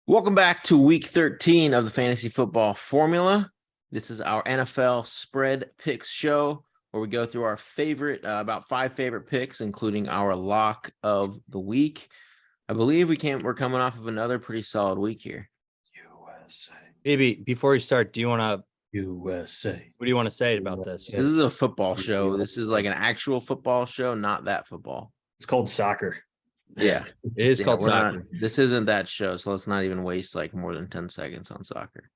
Welcome back to week 13 of the Fantasy Football Formula. This is our NFL spread picks show where we go through our favorite, about 5 favorite picks, including our lock of the week. I believe we're coming off of another pretty solid week here. USA. Maybe before we start, do you want to? USA. What do you want to say about this? This is a football show. This is like an actual football show, not that football. It's called soccer. Yeah. It is called soccer. This isn't that show, so let's not even waste like more than 10 seconds on soccer.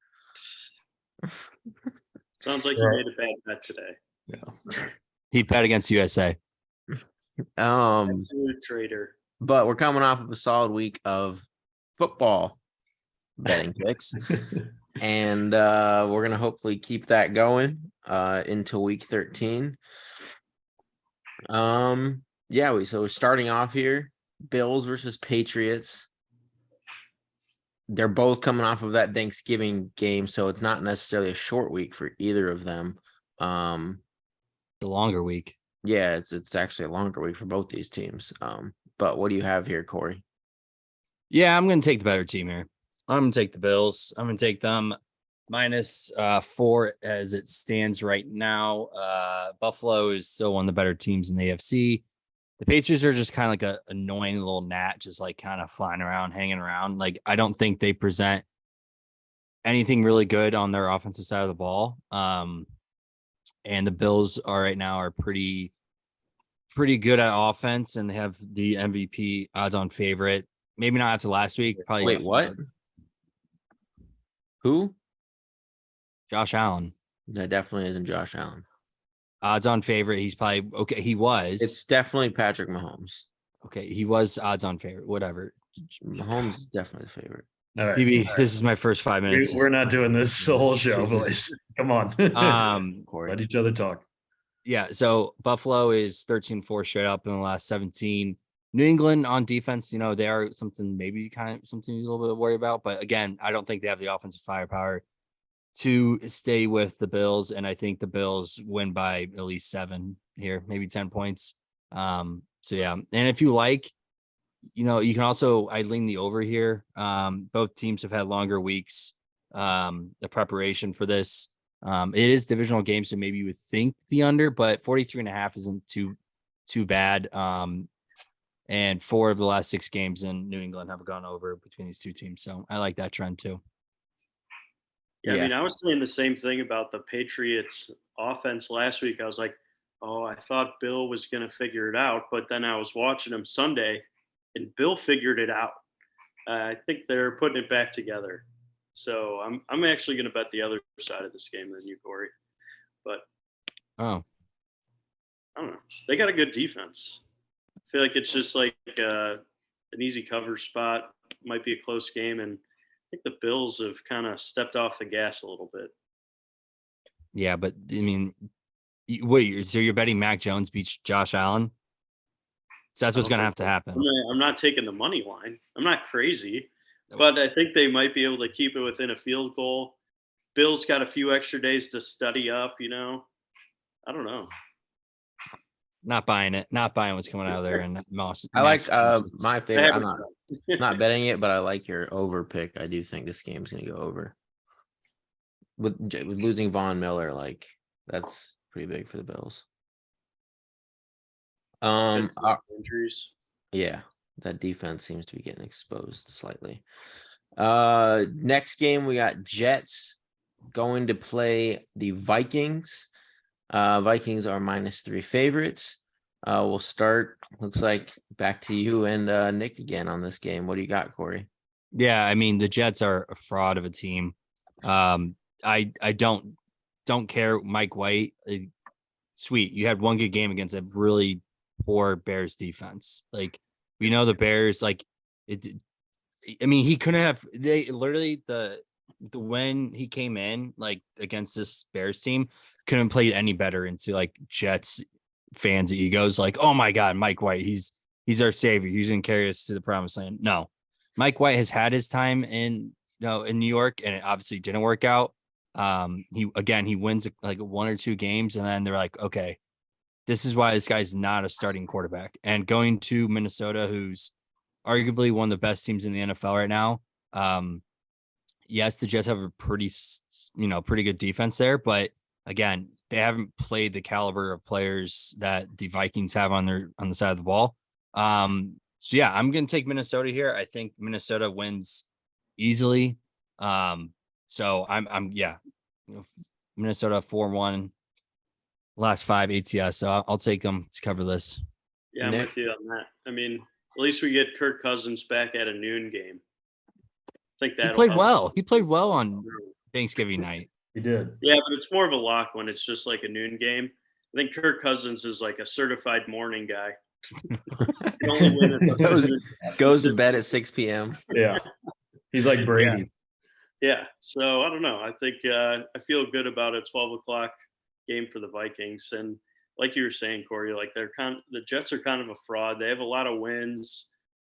Sounds like you made a bad bet today. Yeah. He bet against USA. Absolute traitor. But we're coming off of a solid week of football betting picks. And we're going to hopefully keep that going into week 13. So we're starting off here. Bills versus Patriots. They're both coming off of that Thanksgiving game, so it's not necessarily a short week for either of them. The longer week. Yeah, it's actually a longer week for both these teams. But what do you have here, Corey? Yeah, I'm going to take the better team here. I'm going to take the Bills. I'm going to take them -4 as it stands right now. Buffalo is still one of the better teams in the AFC. The Patriots are just kind of like a annoying little gnat, just like kind of flying around, hanging around. Like, I don't think they present anything really good on their offensive side of the ball. And the Bills right now are pretty good at offense, and they have the MVP odds-on favorite. Maybe not after last week. Probably. Wait, what? Who? Josh Allen. That definitely isn't Josh Allen. Odds-on favorite. He's probably okay. He was. It's definitely Patrick Mahomes. Okay. He was odds-on favorite. Whatever. Mahomes is definitely the favorite. All right. BB, this is my first 5 minutes. We're not doing this the whole show, boys. Come on. Corey. Let each other talk. Yeah. So Buffalo is 13-4 straight up in the last 17. New England on defense, they are something something a little bit worried about. But again, I don't think they have the offensive firepower to stay with the Bills. And I think the Bills win by at least 7 here, maybe 10 points. So yeah. And if you like, you can also, I lean the over here. Both teams have had longer weeks, the preparation for this. It is divisional game, so maybe you would think the under, but 43.5 isn't too bad. And 4 of the last 6 games in New England have gone over between these two teams. So I like that trend too. Yeah, I mean, I was saying the same thing about the Patriots offense last week. I was like, oh, I thought Bill was going to figure it out. But then I was watching him Sunday, and Bill figured it out. I think they're putting it back together. So I'm actually going to bet the other side of this game than you, Corey. But Oh, I don't know. They got a good defense. I feel like it's just like an easy cover spot. Might be a close game, and I think the Bills have kind of stepped off the gas a little bit. yeah. But I mean, wait, so you're betting Mac Jones beats Josh Allen? So that's what's going to have to happen. I'm not taking the money line. I'm not crazy, but I think they might be able to keep it within a field goal. Bill's got a few extra days to study up, I don't know. Not buying it. Not buying what's coming out of there. And I like my favorite. I'm not betting it, but I like your over pick. I do think this game's going to go over. With losing Von Miller, like that's pretty big for the Bills. Injuries. Yeah, that defense seems to be getting exposed slightly. Next game we got Jets going to play the Vikings. Vikings are -3 favorites. We'll start. Looks like back to you and Nick again on this game. What do you got, Corey? Yeah, I mean the Jets are a fraud of a team. I don't care. Mike White, sweet. You had one good game against a really poor Bears defense. Like we know the Bears, like it. I mean, he couldn't have. They literally the when he came in like against this Bears team, couldn't play any better into like Jets fans' egos. Like, oh my God, Mike White, he's our savior. He's gonna carry us to the promised land. No, Mike White has had his time in New York, and it obviously didn't work out. He wins like 1 or 2 games, and then they're like, okay, this is why this guy's not a starting quarterback. And going to Minnesota, who's arguably one of the best teams in the NFL right now, Yes, the Jets have a pretty good defense there, but again, they haven't played the caliber of players that the Vikings have on the side of the ball. So yeah, I'm going to take Minnesota here. I think Minnesota wins easily. So I'm Minnesota 4-1 last 5 ATS. So I'll take them to cover this. Yeah, I'm Nick? with you on that. I mean, at least we get Kirk Cousins back at a noon game. I think that He played well. He played well on Thanksgiving night. He did. Yeah, but it's more of a lock when it's just like a noon game. I think Kirk Cousins is like a certified morning guy. He only win at the- Goes to bed at 6 p.m. Yeah. He's like Brady. Yeah, so I don't know. I think I feel good about a 12 o'clock game for the Vikings, and like you were saying, Corey, like the Jets are kind of a fraud. They have a lot of wins,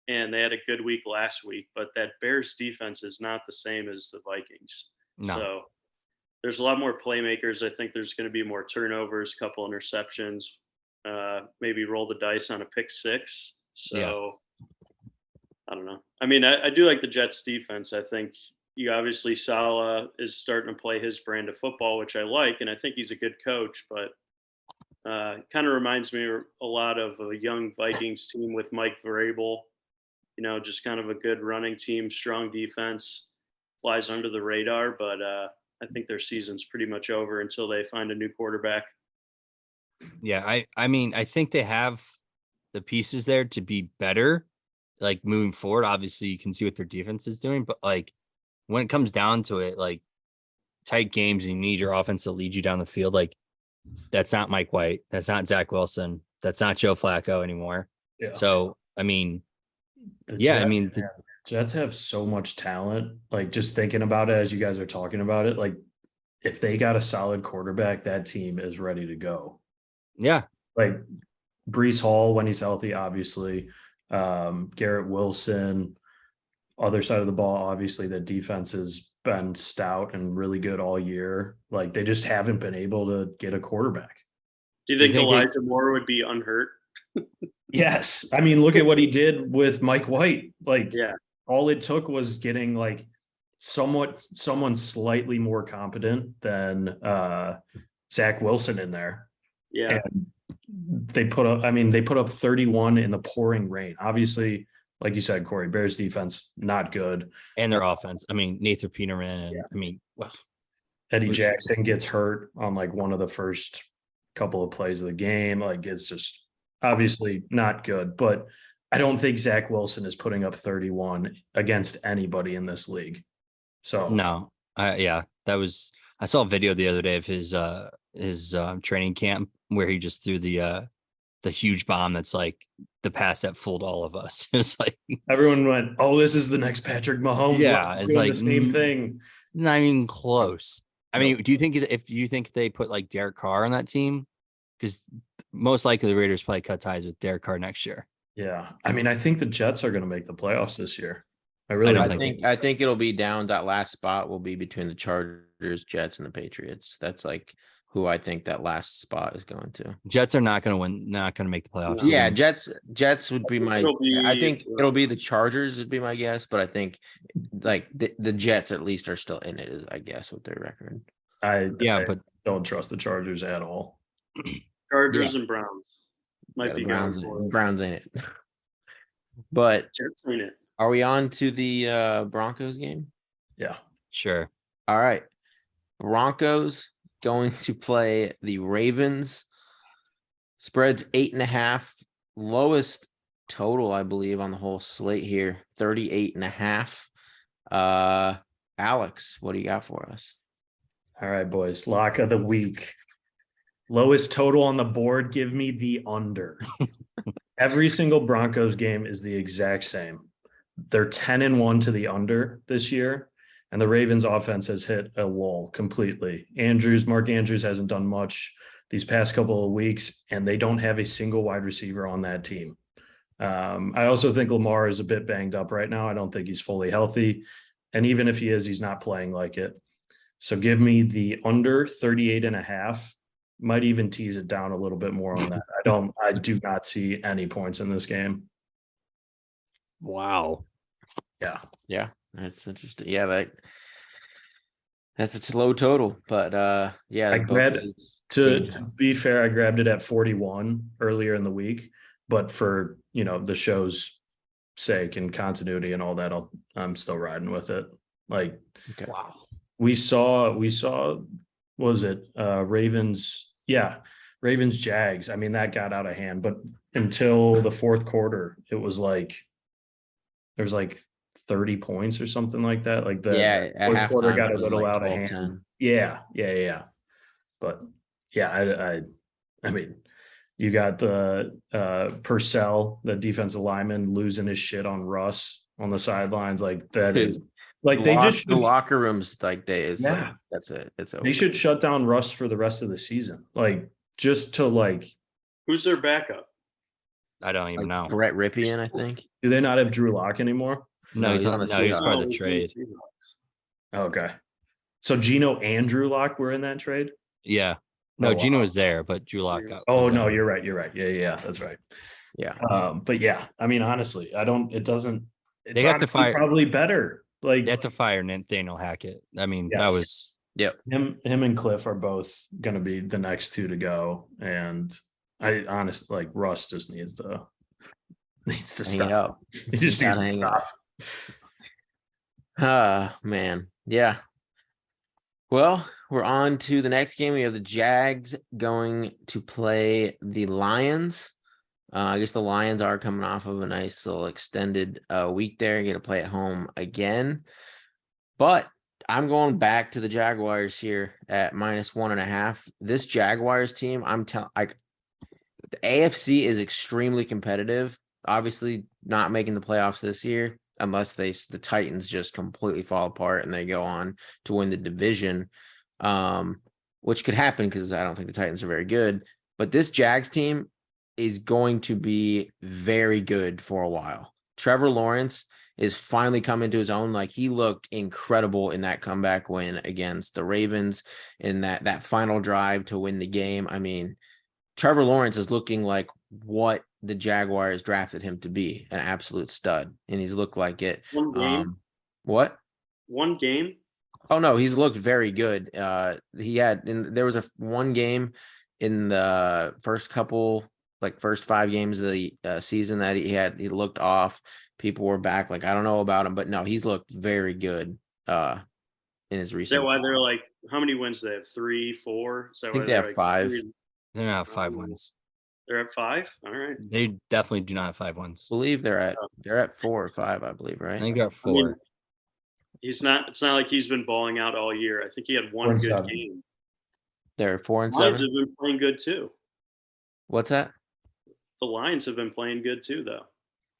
and they had a good week last week, but that Bears defense is not the same as the Vikings. No. So there's a lot more playmakers. I think there's going to be more turnovers, couple interceptions, maybe roll the dice on a pick six. So I don't know. I mean, I do like the Jets defense. I think obviously Saleh is starting to play his brand of football, which I like, and I think he's a good coach, but kind of reminds me a lot of a young Vikings team with Mike Vrabel, just kind of a good running team, strong defense, flies under the radar, but I think their season's pretty much over until they find a new quarterback. Yeah, I mean, I think they have the pieces there to be better, like moving forward. Obviously, you can see what their defense is doing, but like when it comes down to it, like tight games, you need your offense to lead you down the field. Like that's not Mike White, that's not Zach Wilson, that's not Joe Flacco anymore. Yeah. So I mean, The Jets have so much talent. Like just thinking about it as you guys are talking about it, like if they got a solid quarterback, that team is ready to go. yeah, Like Brees Hall when he's healthy, obviously. Garrett Wilson, other side of the ball, obviously the defense has been stout and really good all year. Like they just haven't been able to get a quarterback. Do you think Elijah Moore would be unhurt? Yes. I mean, look at what he did with Mike White. Like, Yeah. all it took was getting like someone slightly more competent than Zach Wilson in there. Yeah. And they put up 31 in the pouring rain. Obviously, like you said, Corey, Bears defense, not good. and their offense. I mean, Nathan Peterman, and I mean, well, Eddie Jackson gets hurt on like one of the first couple of plays of the game. Like it's just obviously not good, but I don't think Zach Wilson is putting up 31 against anybody in this league. So no, I saw a video the other day of his training camp where he just threw the huge bomb that's like the pass that fooled all of us. It's like everyone went, "Oh, this is the next Patrick Mahomes." Yeah, it's like the same thing. not even close. I mean, do you think if you think they put like Derek Carr on that team, because most likely the Raiders probably cut ties with Derek Carr next year. Yeah, I mean, I think the Jets are going to make the playoffs this year. I think it'll be down. That last spot will be between the Chargers, Jets, and the Patriots. That's like who I think that last spot is going to. Jets are not going to win, not going to make the playoffs. Yeah, Jets would be my. I think it'll be the Chargers would be my guess, but I think like the Jets at least are still in it. I guess with their record. I but don't trust the Chargers at all. Chargers and Browns might be Browns ain't it. But Jets ain't it. Are we on to the Broncos game? Yeah, sure. All right, Broncos going to play the Ravens. Spreads 8.5. Lowest total, I believe, on the whole slate here. 38.5. Alex, what do you got for us? All right, boys. Lock of the week. Lowest total on the board. Give me the under. Every single Broncos game is the exact same. They're 10-1 to the under this year. And the Ravens offense has hit a wall completely. Mark Andrews hasn't done much these past couple of weeks, and they don't have a single wide receiver on that team. I also think Lamar is a bit banged up right now. I don't think he's fully healthy. And even if he is, he's not playing like it. So give me the under 38.5. Might even tease it down a little bit more on that. I do not see any points in this game. Wow. Yeah. Yeah. That's interesting. Yeah, that's a low total, but yeah, I both grabbed of these to teams- be fair, I grabbed it at 41 earlier in the week, but for the show's sake and continuity and all that, I'm still riding with it. Like okay. Wow. we saw what was it? Ravens Jags. I mean, that got out of hand, but until the fourth quarter, it was like there was like 30 points or something like that. Like Yeah, the at fourth quarter halftime got it a was little like out of 12-10. hand. Yeah. But yeah, I mean, you got the Purcell, the defensive lineman, losing his shit on Russ on the sidelines. Like that is like they just The locker rooms like it's like Yeah. that's it. It's over. they should shut down Russ for the rest of the season. Like just to like, Who's their backup? I don't even know. Brett Ripien, I think. do they not have Drew Lock anymore? No, he's he's on on the no, he's Seahawks. part of Oh, the he's on the trade. Seahawks. Okay. So Gino and Drew Lock were in that trade? Yeah. No, Oh, Gino wow. was there, but Drew Lock got. Oh was no, out. you're right. Yeah, that's right. Yeah. But yeah, I mean, honestly, it doesn't, it's They have to honestly fire- probably better. Like They had to fire Nathaniel Hackett. I mean, that Yes. was him and Cliff are both going to be the next two to go. And I honestly, like Russ just needs to Hang stop. it up. He just Gotta needs to hang up. stop. Man. Yeah. Well, we're on to the next game. We have the Jags going to play the Lions. I guess the Lions are coming off of a nice little extended week there. Get to play at home again. But I'm going back to the Jaguars here at -1.5. This Jaguars team, the AFC is extremely competitive. Obviously, not making the playoffs this year unless the Titans just completely fall apart and they go on to win the division, which could happen because I don't think the Titans are very good. But this Jags team is going to be very good for a while. Trevor Lawrence is finally coming to his own. Like he looked incredible in that comeback win against the Ravens in that final drive to win the game. I mean, Trevor Lawrence is looking like what the Jaguars drafted him to be, an absolute stud, and he's looked like it. One game. What? One game. Oh no, he's looked very good. There was one game in the first 5 games of the season that he looked off. People were back. Like, I don't know about him, but no, he's looked very good in his Is recent. that why they're like, how many wins do they have? 3, 4? Is that I think why they they're have like 5. they're not 5 wins. They're at 5? All right. They definitely do not have 5 wins. I believe they're at 4 or 5, I believe, right? I think they're at 4. I mean, it's not like he's been balling out all year. I think he had one good 4-7. game. They're 4 and Lions 7. have been playing good too. What's that? The Lions have been playing good too, though.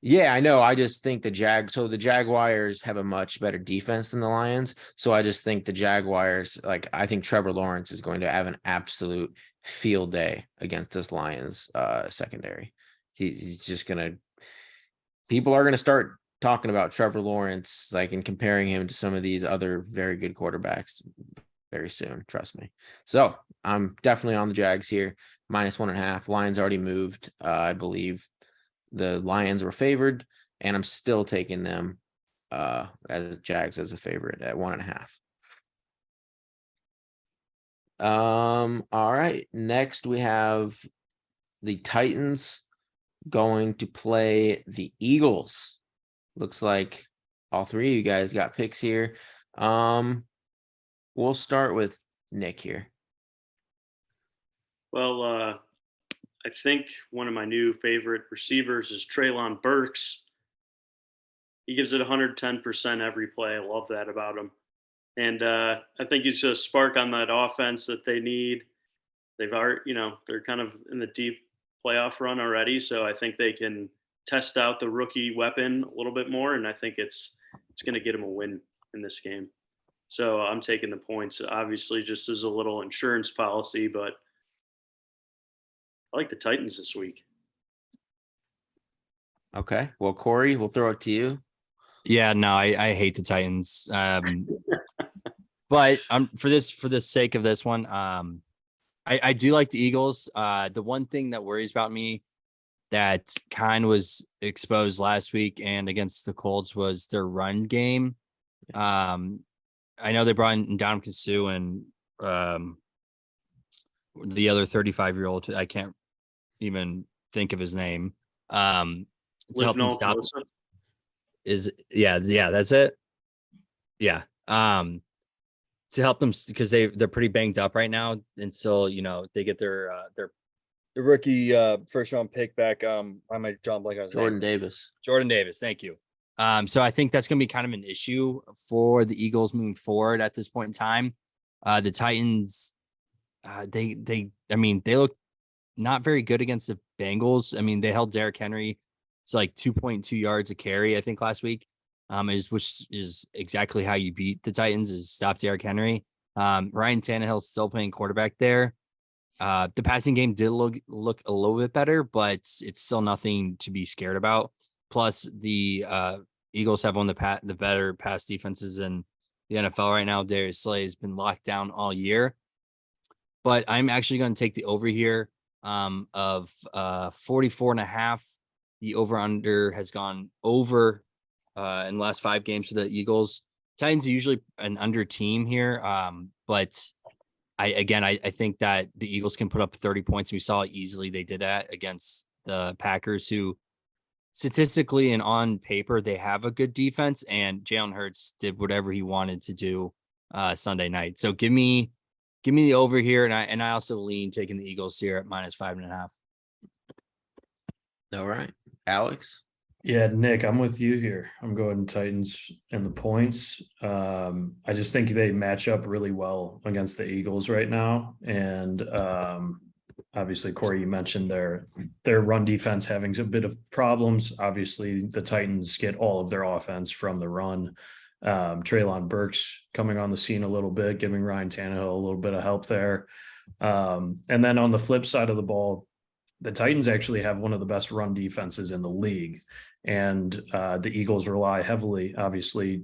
Yeah, I know. I just think the Jaguars have a much better defense than the Lions. So I just think the Jaguars, I think Trevor Lawrence is going to have an absolute field day against this Lions secondary. He's just people are gonna start talking about Trevor Lawrence, and comparing him to some of these other very good quarterbacks very soon. Trust me. So I'm definitely on the Jags here, -1.5. Lions already moved. I believe the Lions were favored, and I'm still taking them as Jags as a favorite at 1.5. All right. Next we have the Titans going to play the Eagles. Looks like all three of you guys got picks here. We'll start with Nick here. Well, I think one of my new favorite receivers is Treylon Burks. He gives it 110% every play. I love that about him. And I think he's a spark on that offense that they need. They've already, they're kind of in the deep playoff run already. So I think they can test out the rookie weapon a little bit more. And I think it's going to get him a win in this game. So I'm taking the points, obviously, just as a little insurance policy, but I like the Titans this week. Okay. Well, Corey, we'll throw it to you. Yeah, no, I hate the Titans. But for the sake of this one, I do like the Eagles. The one thing that worries about me that kind was exposed last week and against the Colts was their run game. I know they brought in Ndamukong Suh and the other 35-year-old. I can't even think of his name. To help them stop that's it. Yeah. To help them because they're pretty banged up right now until they get their rookie first round pick back. Why am I drawing blank on his Jordan name? Davis. Jordan Davis, thank you. So I think that's gonna be kind of an issue for the Eagles moving forward at this point in time. The Titans, they look not very good against the Bengals. I mean, they held Derrick Henry to like 2.2 yards a carry, I think, last week. Which is exactly how you beat the Titans, is stop Derrick Henry. Ryan Tannehill's still playing quarterback there. The passing game did look a little bit better, but it's still nothing to be scared about. Plus, the Eagles have one of the better pass defenses in the NFL right now. Darius Slay has been locked down all year. But I'm actually going to take the over here of 44.5. The over-under has gone over in the last 5 games for the Eagles. Titans are usually an under team here, but I think that the Eagles can put up 30 points. We saw easily they did that against the Packers, who statistically and on paper they have a good defense, and Jalen Hurts did whatever he wanted to do Sunday night. So give me the over here, and I also lean taking the Eagles here at -5.5. All right, Alex. Yeah, Nick, I'm with you here. I'm going Titans and the points. I just think they match up really well against the Eagles right now. And obviously, Corey, you mentioned their run defense having a bit of problems. Obviously, the Titans get all of their offense from the run. Treylon Burks coming on the scene a little bit, giving Ryan Tannehill a little bit of help there. And then on the flip side of the ball, the Titans actually have one of the best run defenses in the league. And the Eagles rely heavily, obviously,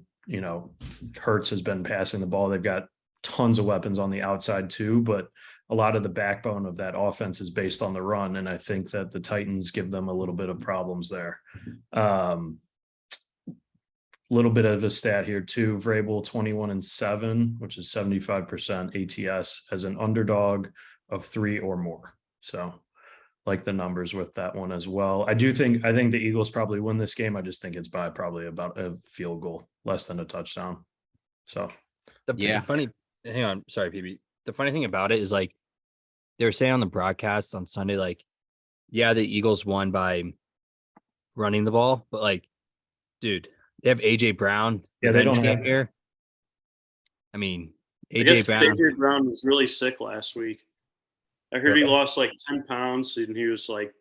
Hurts has been passing the ball. They've got tons of weapons on the outside too, but a lot of the backbone of that offense is based on the run. And I think that the Titans give them a little bit of problems there. Little bit of a stat here too. Vrabel 21-7, which is 75% ATS as an underdog of 3 or more. So like the numbers with that one as well. I think the Eagles probably win this game. I just think it's by probably about a field goal, less than a touchdown. So Hang on, sorry, PB. The funny thing about it is, like, they were saying on the broadcast on Sunday, like, yeah, the Eagles won by running the ball, but like, dude, they have AJ Brown. Yeah, they don't game have here. I mean, AJ Brown was really sick last week. I heard he lost like 10 pounds, and he was like,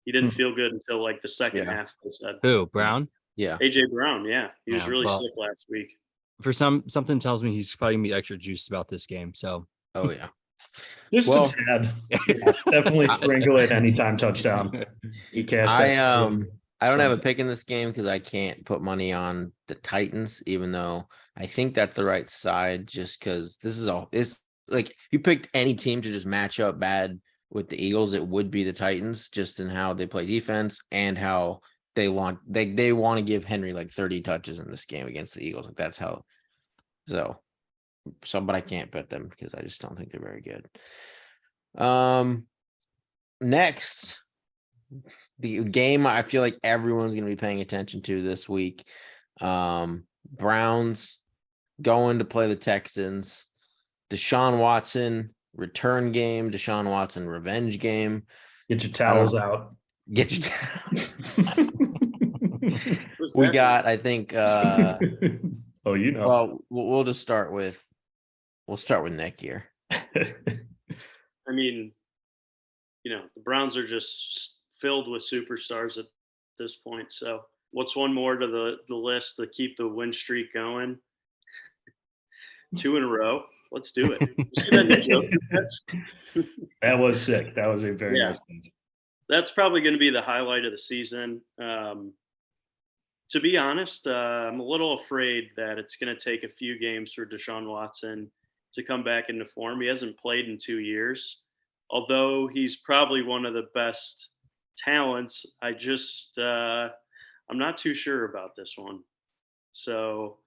he didn't feel good until like the second half. They said. Who, Brown? Yeah, AJ Brown. Yeah, he was really sick last week. For something tells me he's probably gonna be extra juiced about this game. So, oh yeah, just a tad. Yeah, definitely sprinkle it anytime touchdown. He cashed. I don't have a pick in this game because I can't put money on the Titans, even though I think that's the right side. Just because it's like you picked any team to just match up bad with the Eagles, it would be the Titans, just in how they play defense and how they want to give Henry like 30 touches in this game against the Eagles. Like that's how. So, but I can't bet them because I just don't think they're very good. Next, the game I feel like everyone's going to be paying attention to this week. Browns going to play the Texans. Deshaun Watson return game. Deshaun Watson revenge game. Get your towels out. Get your towels. We got, I think. Oh, Well, we'll just start with. We'll start with Nick here. I mean, the Browns are just filled with superstars at this point. So what's one more to the list to keep the win streak going? 2 in a row. Let's do it. You see that new joke? That was sick. That was a very nice thing. That's probably going to be the highlight of the season. To be honest, I'm a little afraid that it's going to take a few games for Deshaun Watson to come back into form. He hasn't played in 2 years, although he's probably one of the best talents. I'm not too sure about this one. So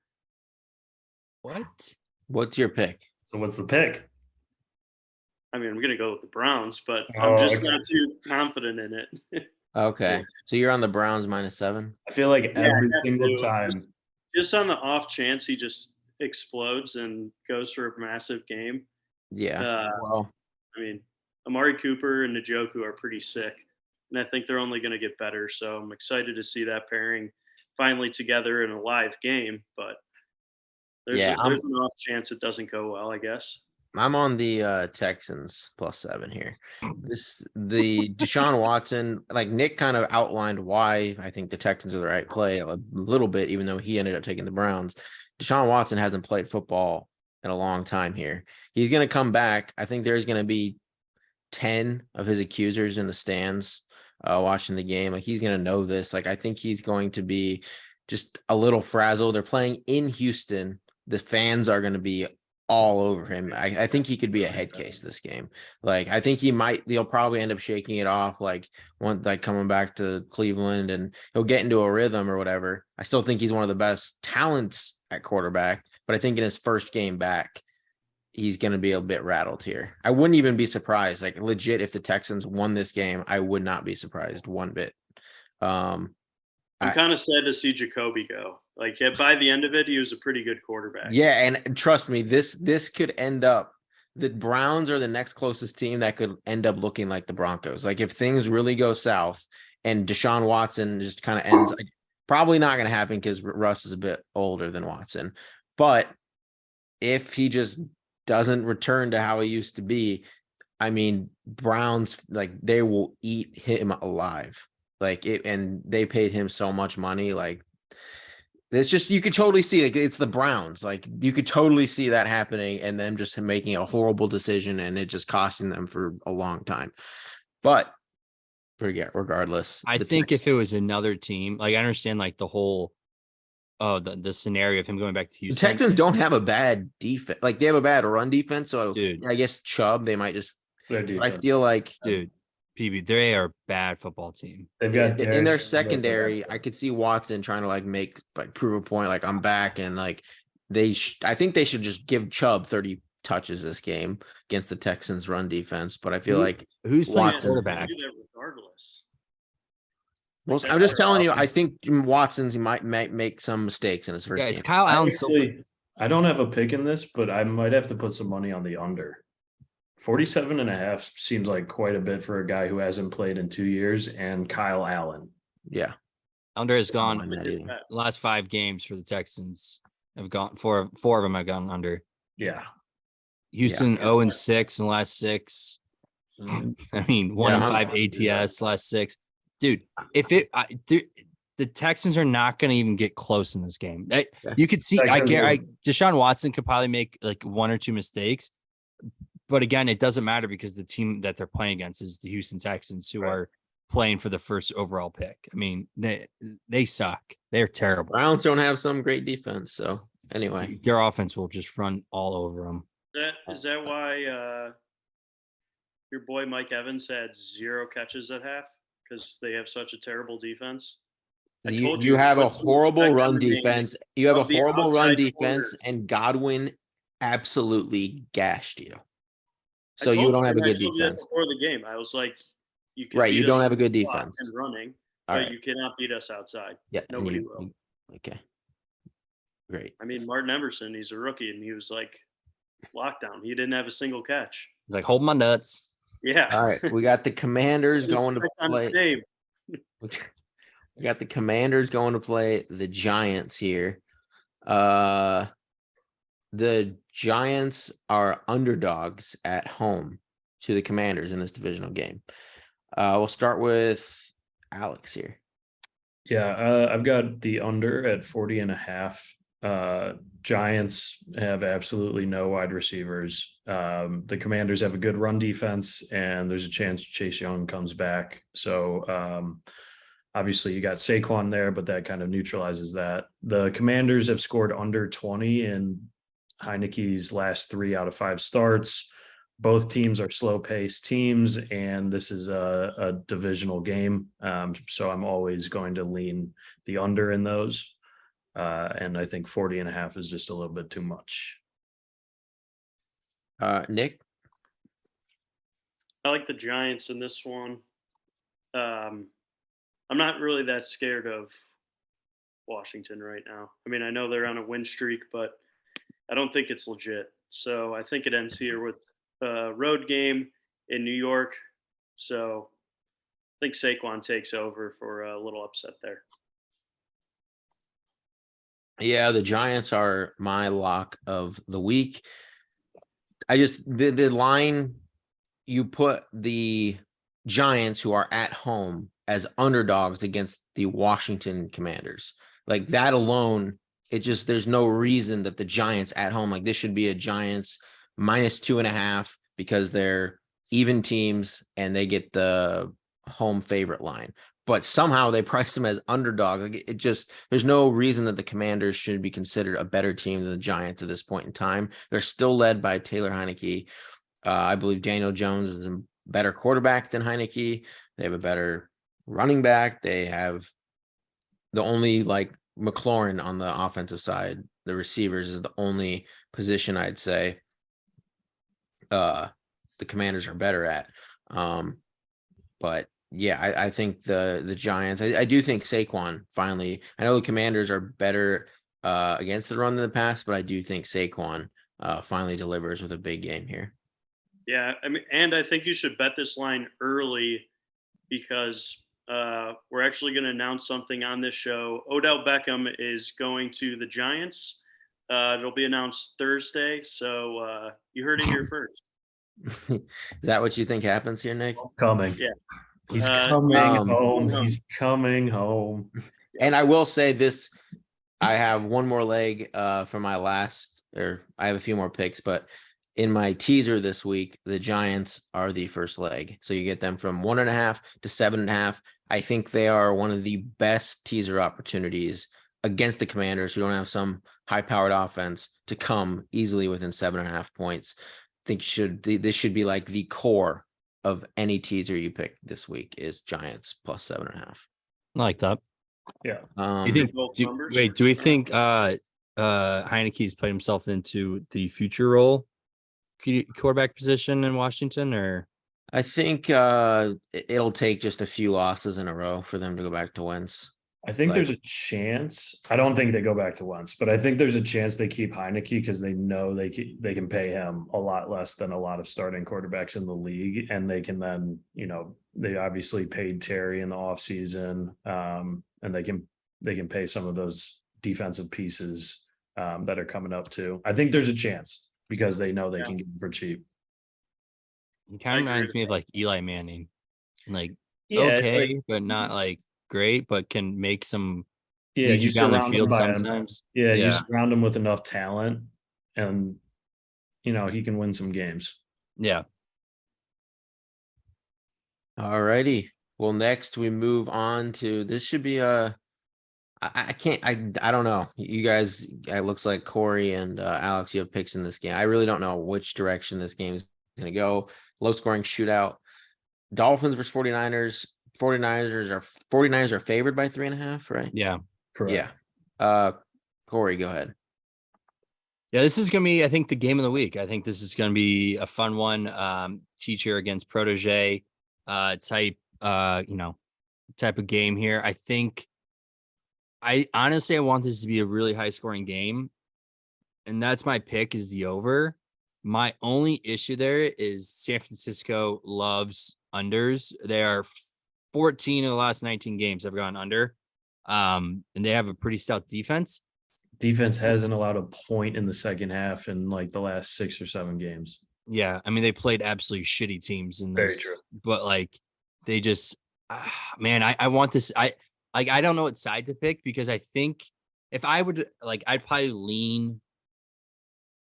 What? What's your pick? So what's the pick? I mean, I'm going to go with the Browns, but Oh, I'm just okay. not too confident in it. Okay, so you're on the Browns -7. I feel like I every have single to. time. Just on the off chance he just explodes and goes for a massive game. Yeah. Uh, Well, I mean, Amari Cooper and Njoku are pretty sick, and I think they're only going to get better. So I'm excited to see that pairing finally together in a live game. But yeah, there's an off chance it doesn't go well, I guess. I'm on the Texans +7 here. The Deshaun Watson, like Nick kind of outlined why I think the Texans are the right play a little bit, even though he ended up taking the Browns. Deshaun Watson hasn't played football in a long time here. He's going to come back. I think there's going to be 10 of his accusers in the stands watching the game. Like he's going to know this. Like I think he's going to be just a little frazzled. They're playing in Houston. The fans are going to be all over him. I think he could be a head case this game. Like I think he'll probably end up shaking it off like coming back to Cleveland and he'll get into a rhythm or whatever. I still think he's one of the best talents at quarterback, but I think in his first game back, he's going to be a bit rattled here. I wouldn't even be surprised. Like legit, if the Texans won this game, I would not be surprised one bit. I'm kind of sad to see Jacoby go. Like by the end of it, he was a pretty good quarterback. Yeah, and trust me, this could end up. The Browns are the next closest team that could end up looking like the Broncos. Like if things really go south and Deshaun Watson just kind of ends, like, probably not going to happen because Russ is a bit older than Watson. But if he just doesn't return to how he used to be, I mean, Browns, like they will eat him alive. Like it, and they paid him so much money. Like it's just, you could totally see, like it's the Browns. Like you could totally see that happening and them just making a horrible decision and it just costing them for a long time. But regardless, I think if it was another team, like I understand like the whole the scenario of him going back to the Houston. Texans don't have a bad defense. Like they have a bad run defense. So Dude. I guess Chubb, they might just, I Defense. feel like, Dude, PB, they are a bad football team. They've got in their Derrick, secondary, I could see Watson trying to like prove a point, like I'm back, and like I think they should just give Chubb 30 touches this game against the Texans run defense. But I feel like Who's playing Watson's quarterback? Do that regardless. well, I'm just telling you, I think Watson's might make some mistakes in his first Yeah, game. it's Kyle Allen. I don't have a pick in this, but I might have to put some money on the under. 47.5 seems like quite a bit for a guy who hasn't played in 2 years, and Kyle Allen. Yeah, Under has I gone don't mind that either. the last 5 games for the Texans have gone four of them have gone under. Yeah. Houston 0-6 in the last 6. I mean, 1-5 ATS last 6. Dude, the Texans are not going to even get close in this game. You could see, Deshaun Watson could probably make like 1 or 2 mistakes. But again, it doesn't matter because the team that they're playing against is the Houston Texans, who are playing for the first overall pick. I mean, they suck. They're terrible. Browns don't have some great defense. So anyway, their offense will just run all over them. Is that why your boy Mike Evans had 0 catches at half? Because they have such a terrible defense. You have a horrible run defense. You have a horrible run defense, and Godwin absolutely gashed you. So you don't have a good defense. Before the game, I was like, you don't have a good defense and running, but you cannot beat us outside. Yeah, nobody will. Okay, great. I mean, Martin Emerson, he's a rookie, and he was like lockdown. He didn't have a single catch. Like, hold my nuts. Yeah. All right, we got the Commanders going to play. We got the Commanders going to play the Giants here. The Giants are underdogs at home to the Commanders in this divisional game. We'll start with Alex here. Yeah, I've got the under at 40.5. Giants have absolutely no wide receivers. The Commanders have a good run defense, and there's a chance Chase Young comes back. So obviously you got Saquon there, but that kind of neutralizes that. The Commanders have scored under 20 in Heineke's last 3 out of 5 starts. Both teams are slow-paced teams, and this is a divisional game. So I'm always going to lean the under in those. And I think 40.5 is just a little bit too much. Nick? I like the Giants in this one. I'm not really that scared of Washington right now. I mean, I know they're on a win streak, but I don't think it's legit. So I think it ends here with a road game in New York. So I think Saquon takes over for a little upset there. Yeah, the Giants are my lock of the week. The line, you put the Giants, who are at home, as underdogs against the Washington Commanders. Like that alone, there's no reason that the Giants at home, like this should be a Giants -2.5 because they're even teams and they get the home favorite line. But somehow they price them as underdog. Like there's no reason that the Commanders should be considered a better team than the Giants at this point in time. They're still led by Taylor Heineke. I believe Daniel Jones is a better quarterback than Heineke. They have a better running back. They have the only McLaurin on the offensive side. The receivers is the only position I'd say the Commanders are better at. But yeah, I think the Giants, I do think Saquon finally, I know the Commanders are better against the run in the past, but I do think Saquon finally delivers with a big game here. Yeah, I mean, and I think you should bet this line early because we're actually going to announce something on this show. Odell Beckham is going to the Giants. It'll be announced Thursday, so you heard it here first. Is that what you think happens here, Nick? Coming. Yeah. He's coming home. He's coming home. And I will say this, I have one more leg for my last, or I have a few more picks, but in my teaser this week, the Giants are the first leg. So you get them from 1.5 to 7.5. I think they are one of the best teaser opportunities against the Commanders, who don't have some high-powered offense, to come easily within 7.5 points. I think this should be like the core of any teaser you pick this week is Giants plus 7.5. I like that. Yeah. Do you think? Do we think Heineke's played himself into the future role quarterback position in Washington, or? I think it'll take just a few losses in a row for them to go back to Wentz. I think there's a chance. I don't think they go back to Wentz, but I think there's a chance they keep Heineke because they know they can pay him a lot less than a lot of starting quarterbacks in the league, and they can then, they obviously paid Terry in the offseason, and they can pay some of those defensive pieces that are coming up too. I think there's a chance because they know they can get them for cheap. It kind of reminds me of like Eli Manning, but not great, but can make some lead you down the field sometimes. You surround him with enough talent, and he can win some games. Yeah. All righty. Well, next we move on to, this should be I don't know. You guys, it looks like Corey and Alex, you have picks in this game. I really don't know which direction this game is going to go. Low scoring shootout. Dolphins versus 49ers. 49ers are favored by 3.5, right? Yeah. Correct. Yeah. Corey, go ahead. Yeah, this is gonna be, I think, the game of the week. I think this is gonna be a fun one. Teacher against protege type of game here. I honestly want this to be a really high scoring game, and that's my pick, is the over. My only issue there is San Francisco loves unders. They are 14 of the last 19 games have gone under. And they have a pretty stout defense. Defense hasn't allowed a point in the second half in the last 6 or 7 games. Yeah. I mean, they played absolutely shitty teams in this. Very true. But they just, man, I want this. I don't know what side to pick, because I think if I would, I'd probably lean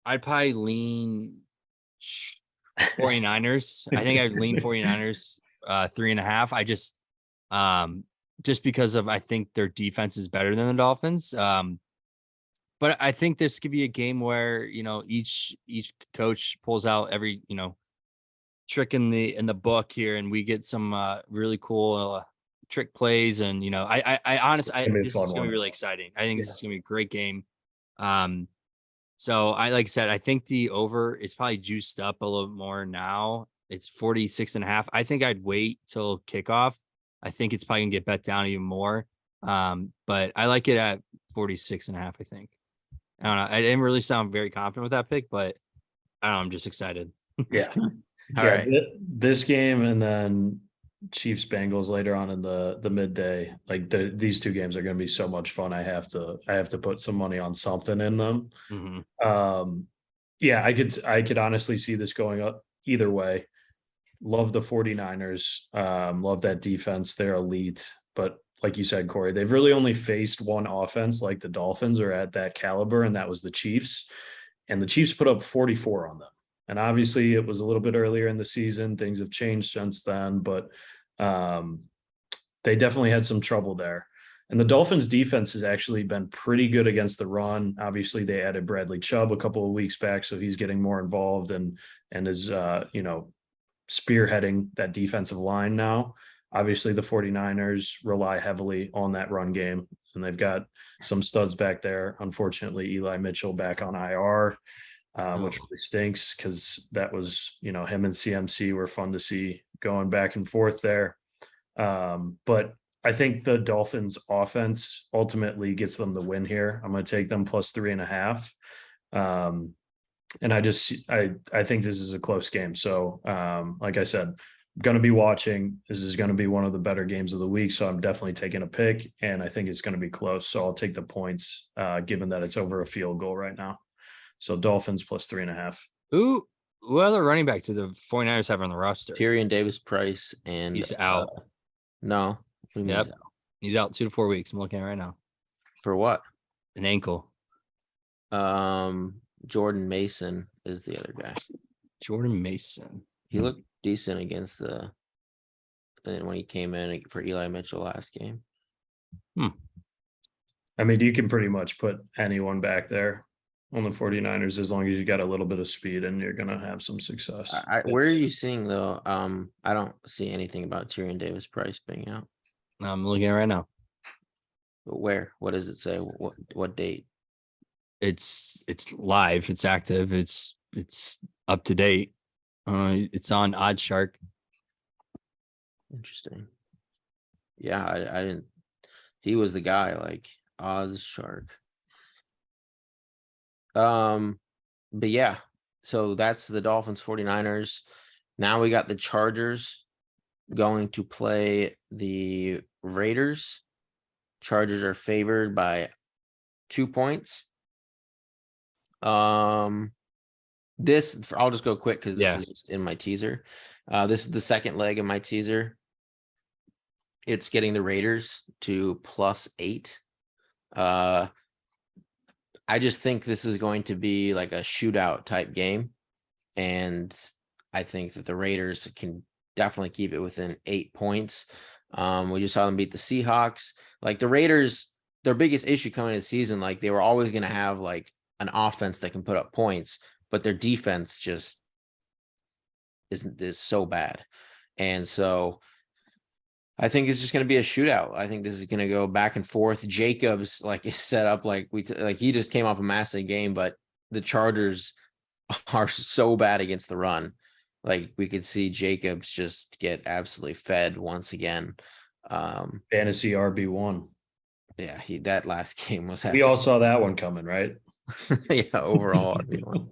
49ers. I think I'd lean 49ers 3.5. I just because of, I think their defense is better than the Dolphins. But I think this could be a game where, each coach pulls out every, trick in the book here, and we get some really cool trick plays, and I honestly, It's gonna be a this fun is gonna one. be really exciting. I think this Yeah. is gonna be a great game. So like I said, I think the over is probably juiced up a little more now. It's 46.5. I think I'd wait till kickoff. I think it's probably gonna get bet down even more. But I like it at 46.5, I think. I don't know. I didn't really sound very confident with that pick, but I don't know. I'm just excited. Yeah. All Yeah, right. this game and then Chiefs Bengals later on in the midday. Like these two games are going to be so much fun. I have to put some money on something in them. Mhm. Yeah, I could honestly see this going up either way. Love the 49ers. Love that defense. They're elite. But like you said, Corey, they've really only faced one offense like the Dolphins are at that caliber, and that was the Chiefs. And the Chiefs put up 44 on them. And obviously it was a little bit earlier in the season. Things have changed since then, but they definitely had some trouble there. And the Dolphins defense has actually been pretty good against the run. Obviously, they added Bradley Chubb a couple of weeks back, so he's getting more involved and is spearheading that defensive line now. Obviously, the 49ers rely heavily on that run game, and they've got some studs back there. Unfortunately, Eli Mitchell back on IR, which really stinks because that was, him and CMC were fun to see going back and forth there. But I think the Dolphins offense ultimately gets them the win here. I'm going to take them plus 3.5. And I think this is a close game. So, like I said, going to be watching. This is going to be one of the better games of the week. So I'm definitely taking a pick, and I think it's going to be close. So I'll take the points, given that it's over a field goal right now. So Dolphins plus 3.5. What other running back do the 49ers have on the roster? Tyrion Davis Price and He's out. No. What do you mean Yep. he's out? He's out 2 to 4 weeks. I'm looking at it right now. For what? An ankle. Jordan Mason is the other guy. Jordan Mason. He looked decent against when he came in for Eli Mitchell last game. I mean, you can pretty much put anyone back there on the 49ers as long as you got a little bit of speed, and you're going to have some success. Where are you seeing though? I don't see anything about Tyrion Davis Price being out. I'm looking at it right now. But where? What does it say? What date? It's live. It's active. It's up to date. It's on OddsShark. Interesting. Yeah, I didn't. He was the guy, like OddsShark. But yeah, so that's the Dolphins 49ers. Now we got the Chargers going to play the Raiders. Chargers are favored by 2 points. This I'll just go quick because this is just in my teaser. This is the second leg of my teaser. It's getting the Raiders to +8. I just think this is going to be like a shootout type game. And I think that the Raiders can definitely keep it within 8 points. We just saw them beat the Seahawks. Like the Raiders, their biggest issue coming into the season, like they were always going to have like an offense that can put up points, but their defense just is so bad. And so I think it's just going to be a shootout. I think this is going to go back and forth. Jacobs is set up like he just came off a massive game, but the Chargers are so bad against the run. Like we could see Jacobs just get absolutely fed once again. Fantasy RB1. Yeah, that last game was. We all saw that one coming, right? Yeah, overall RB1.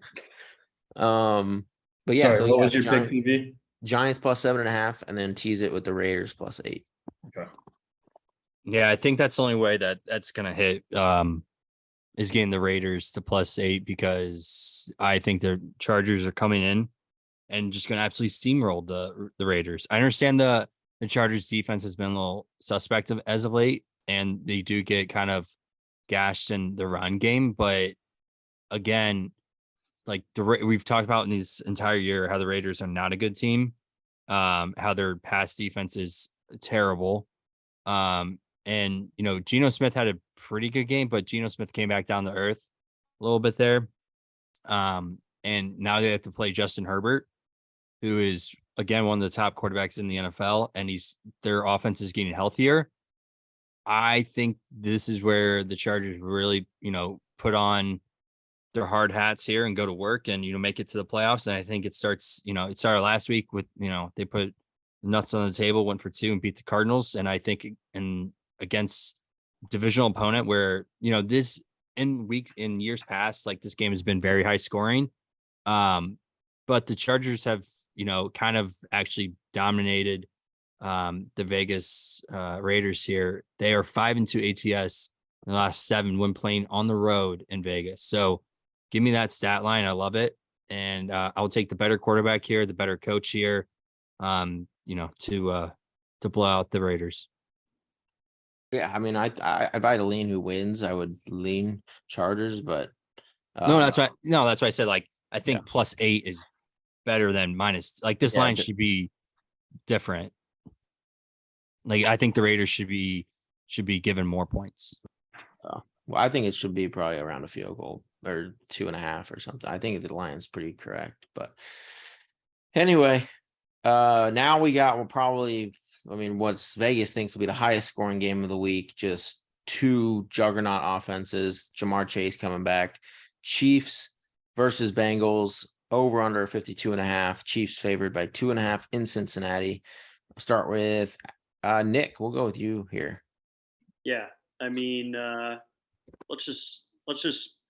But yeah, Sorry, what was your pick, PV? Giants +7.5, and then tease it with the Raiders +8. Okay. Yeah, I think that's the only way that's gonna hit. Is getting the Raiders to +8 because I think the Chargers are coming in and just gonna absolutely steamroll the Raiders. I understand the Chargers defense has been a little suspect as of late, and they do get kind of gashed in the run game, but again, like we've talked about in this entire year how the Raiders are not a good team, how their pass defense is terrible, and Geno Smith had a pretty good game, but Geno Smith came back down to earth a little bit there, and now they have to play Justin Herbert, who is again one of the top quarterbacks in the NFL, and their offense is getting healthier. I think this is where the Chargers really, put on their hard hats here and go to work and, make it to the playoffs. And I think it starts, it started last week with, they put nuts on the table, went for 2 and beat the Cardinals. And I think against divisional opponent where, this in years past, like this game has been very high scoring. But the Chargers have, kind of actually dominated the Vegas Raiders here. They are 5-2 ATS in the last 7 when playing on the road in Vegas. So give me that stat line. I love it. And I'll take the better quarterback here, the better coach here, to blow out the Raiders. Yeah, I mean, if I had to lean who wins, I would lean Chargers, but that's why I said, like, I think +8 is better than minus. Like, this line should be different. Like, I think the Raiders should be given more points. Well, I think it should be probably around a field goal or 2.5 or something. I think the line's pretty correct, but anyway, now we got what's Vegas thinks will be the highest scoring game of the week. Just 2 juggernaut offenses. Jamar Chase coming back. Chiefs versus Bengals. Over under 52.5. Chiefs favored by 2.5 in Cincinnati. I'll start with Nick. We'll go with you here. Yeah, I mean, let's just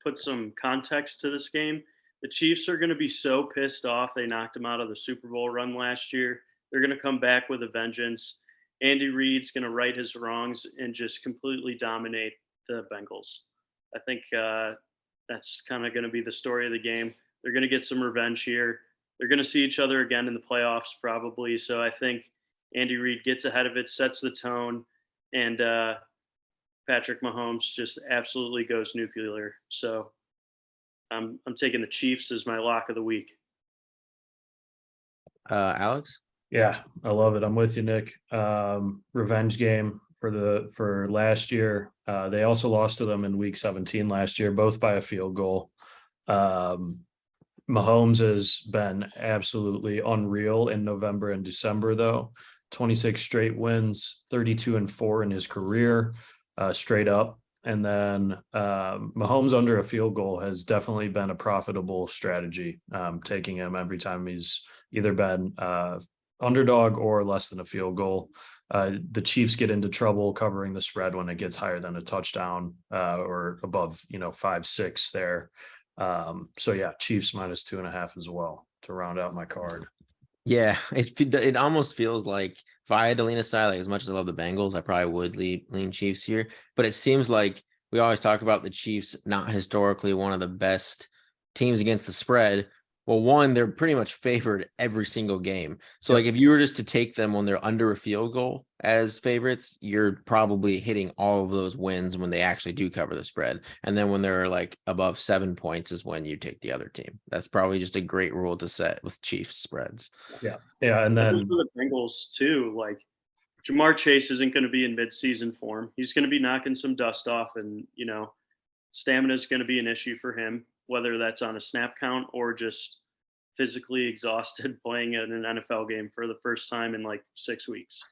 put some context to this game. The Chiefs are going to be so pissed off they knocked them out of the Super Bowl run last year. They're going to come back with a vengeance. Andy Reid's going to right his wrongs and just completely dominate the Bengals. I think that's kind of going to be the story of the game. They're going to get some revenge here. They're going to see each other again in the playoffs probably. So I think Andy Reid gets ahead of it, sets the tone, and Patrick Mahomes just absolutely goes nuclear. So I'm taking the Chiefs as my lock of the week. Alex? Yeah, I love it. I'm with you, Nick. Revenge game for last year. They also lost to them in week 17 last year, both by a field goal. Mahomes has been absolutely unreal in November and December, though. 26 straight wins, 32-4 in his career, straight up. And then Mahomes under a field goal has definitely been a profitable strategy, taking him every time he's either been underdog or less than a field goal. The Chiefs get into trouble covering the spread when it gets higher than a touchdown or above, 5-6 there. So yeah, Chiefs -2.5 as well to round out my card. Yeah, it almost feels like if I had to lean aside, like as much as I love the Bengals, I probably would lean Chiefs here. But it seems like we always talk about the Chiefs not historically one of the best teams against the spread. Well, one, they're pretty much favored every single game. So like if you were just to take them when they're under a field goal as favorites, you're probably hitting all of those wins when they actually do cover the spread. And then when they're like above 7 points is when you take the other team. That's probably just a great rule to set with Chiefs spreads. Yeah. And then for the Bengals too, like Jamar Chase isn't going to be in midseason form. He's going to be knocking some dust off, and stamina is going to be an issue for him, whether that's on a snap count or just physically exhausted playing in an NFL game for the first time in like 6 weeks.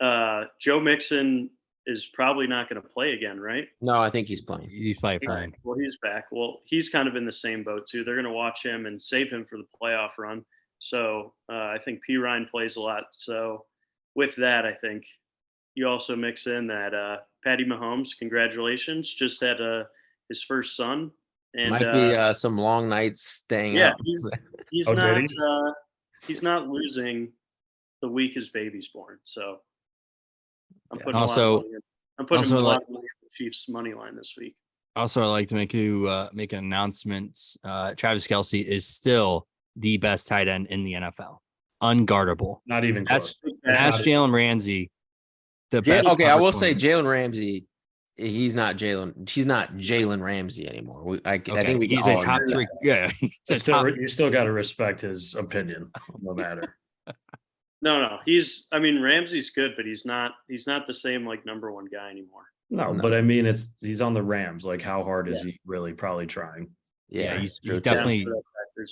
Joe Mixon is probably not going to play again, right? No, I think he's playing. He's playing. Well, he's back. Well, he's kind of in the same boat too. They're going to watch him and save him for the playoff run. So I think P. Ryan plays a lot. So with that, I think you also mix in that Patty Mahomes, congratulations, just had his first son. And might be some long nights staying up. He's not losing the week his baby's born. So I'm putting a lot of money on the Chiefs money line this week. Also, I'd like to make an announcement. Travis Kelce is still the best tight end in the NFL. Unguardable. Not even close. That's Jalen Ramsey. The best. Okay, I will say Jalen Ramsey. He's not Jalen Ramsey anymore. I think he's a top 3. Yeah, you still got to respect his opinion, no matter. No. Ramsey's good, but he's not the same like number 1 guy anymore. No, but I mean, he's on the Rams. Like, how hard is he really probably trying? Yeah, he's definitely.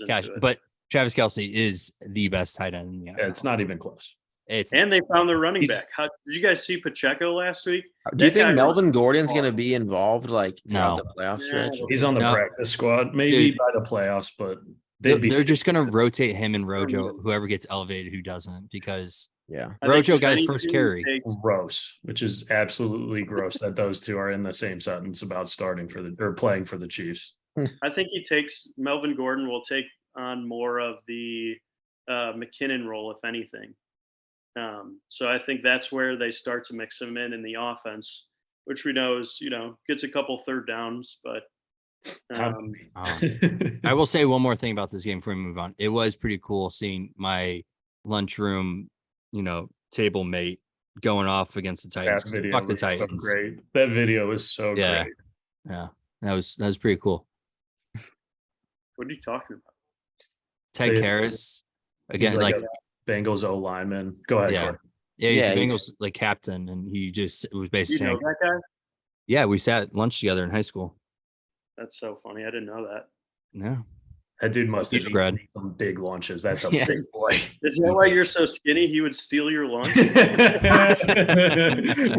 Gosh, but Travis Kelce is the best tight end in the NFL. Yeah, it's not even close. And they found their running back. Did you guys see Pacheco last week? Do you That guy think Melvin runs Gordon's far. going to be involved like throughout No. the playoff Yeah, stretch? He's on the No. practice squad, maybe Dude. by the playoffs, but They're just going to rotate him and Rojo, whoever gets elevated, who doesn't, because Yeah. I think Rojo if got his anything, first he carry. takes- gross, which is absolutely gross that those two are in the same sentence about starting for or playing for the Chiefs. I think Melvin Gordon will take on more of the McKinnon role, if anything. So I think that's where they start to mix him in the offense, which we know is, gets a couple third downs, but I will say one more thing about this game before we move on. It was pretty cool seeing my lunchroom, table mate going off against the Titans. That video Fuck the was so Titans. great. That video was so Yeah. great. Yeah, that was pretty cool. what are you talking about? Ted They- Karras He's again, like a Bengals O lineman. Go ahead, Yeah. Corey. yeah, he's Yeah, the he- Bengals like captain, and he just was You basically know saying, that guy? yeah, we sat at lunch together in high school. That's so funny. I didn't know that. Yeah, That dude must have Huge grad. eaten some big lunches. That's a Yeah. big boy. Is that why you're so skinny? He would steal your lunch. We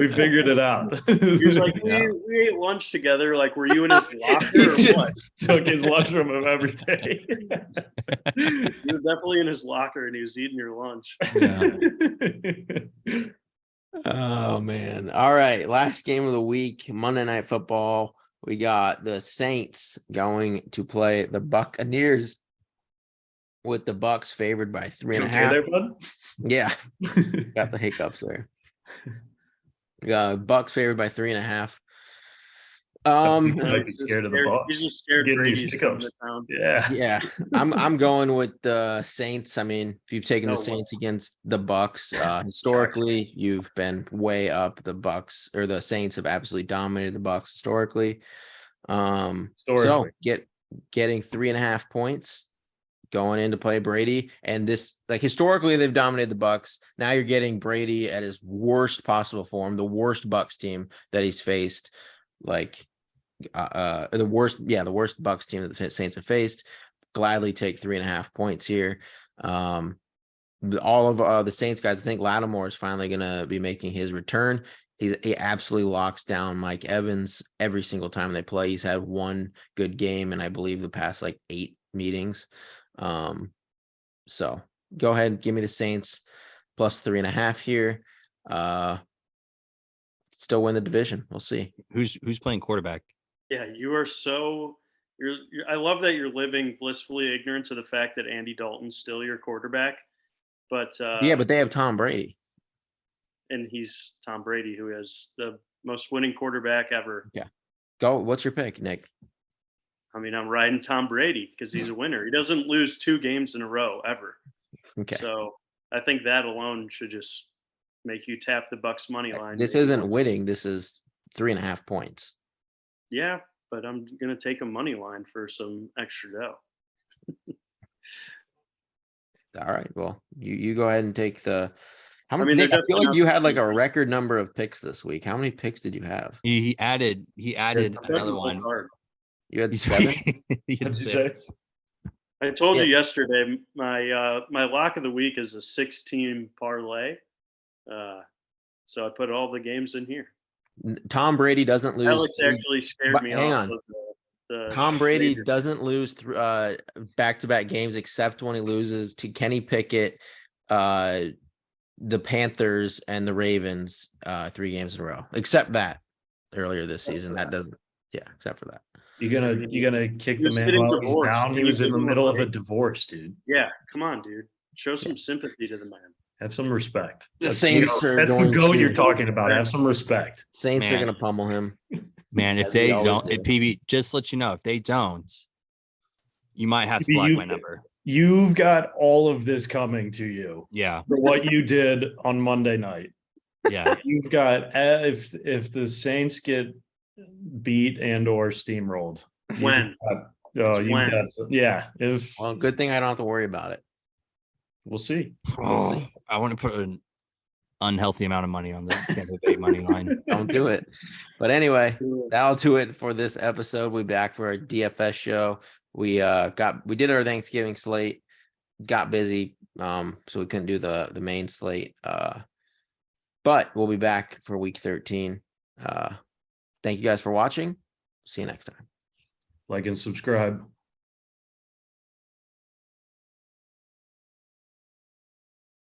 figured it out. He was like, Yeah. we ate lunch together. Like, were you in his locker He or what? just took his lunch from him every day. You were definitely in his locker and he was eating your lunch. yeah. Oh man. All right. Last game of the week, Monday Night Football. We got the Saints going to play the Buccaneers with the Bucks favored by 3.5. Okay there, bud? Yeah, got the hiccups there. Bucks favored by 3.5. Some people No, might be he's just scared of the scared- Bucks. He's just scared Getting these Brady's coming to hiccups. town. Yeah. Yeah, I'm going with the Saints. I mean, if you've taken No the way. Saints against the Bucks, historically, you've been way up. The Bucks or the Saints have absolutely dominated the Bucks historically. So Historically. getting 3.5 points going in to play Brady, and this, like, historically they've dominated the Bucks. Now you're getting Brady at his worst possible form, the worst Bucks team that he's faced, like the worst Bucks team that the Saints have faced. Gladly take 3.5 points here. All of the Saints guys, I think Lattimore is finally gonna be making his return. He absolutely locks down Mike Evans every single time they play. He's had one good game, and I believe the past like 8 meetings. So go ahead and give me the Saints plus 3.5 here. Still win the division. We'll see. Who's playing quarterback? Yeah, you are so. I love that you're living blissfully ignorant to the fact that Andy Dalton's still your quarterback. But Yeah, but they have Tom Brady. and he's Tom Brady, who has the most winning quarterback ever. Go. What's your pick, Nick? I mean, I'm riding Tom Brady because he's a winner. He doesn't lose 2 games in a row ever. Okay. So I think that alone should just make you tap the Bucks money line. This isn't winning. This is 3.5 points. Yeah, but I'm gonna take a money line for some extra dough. All right. Well, you go ahead and take the. How I many? mean, Nick, they're I feel like definitely you not had like a cheap. record number of picks this week. How many picks did you have? He added That's another so one. hard. You had 7. He had What'd you say? 6. I told Yeah. you yesterday my lock of the week is a 6-team parlay. So I put all the games in here. Tom Brady doesn't lose. Alex 3 actually scared but me hang off on. of the Tom Brady major- doesn't lose back-to-back games except when he loses to Kenny Pickett, the Panthers, and the Ravens 3 games in a row. Except that earlier this season, that doesn't. Yeah, except for that. You gonna kick He the was man getting while he's divorced. down? Can He you was in give the him a middle of a break? divorce, dude. Yeah, come on, dude. Show some sympathy to the man. Have some respect. The That's Saints the are that's the going goat to- you're talking about. Have some respect. Saints are Man. going to pummel him. Man, if As we they always don't, if do. PB, just let you know, if they don't, you might have to PB, block you- my number. You've got all of this coming to you Yeah, for what you did on Monday night. yeah. You've got if the Saints get beat and or steamrolled. When? Oh, It's you when. got yeah. If Well, good thing I don't have to worry about it. we'll see. We'll see. I want to put an unhealthy amount of money on the Tampa Bay money line. Don't do it. But anyway, that'll do it for this episode. We'll be back for our DFS show. We did our Thanksgiving slate. got busy, so we couldn't do the main slate. But we'll be back for week 13. Thank you guys for watching. See you next time. Like and subscribe.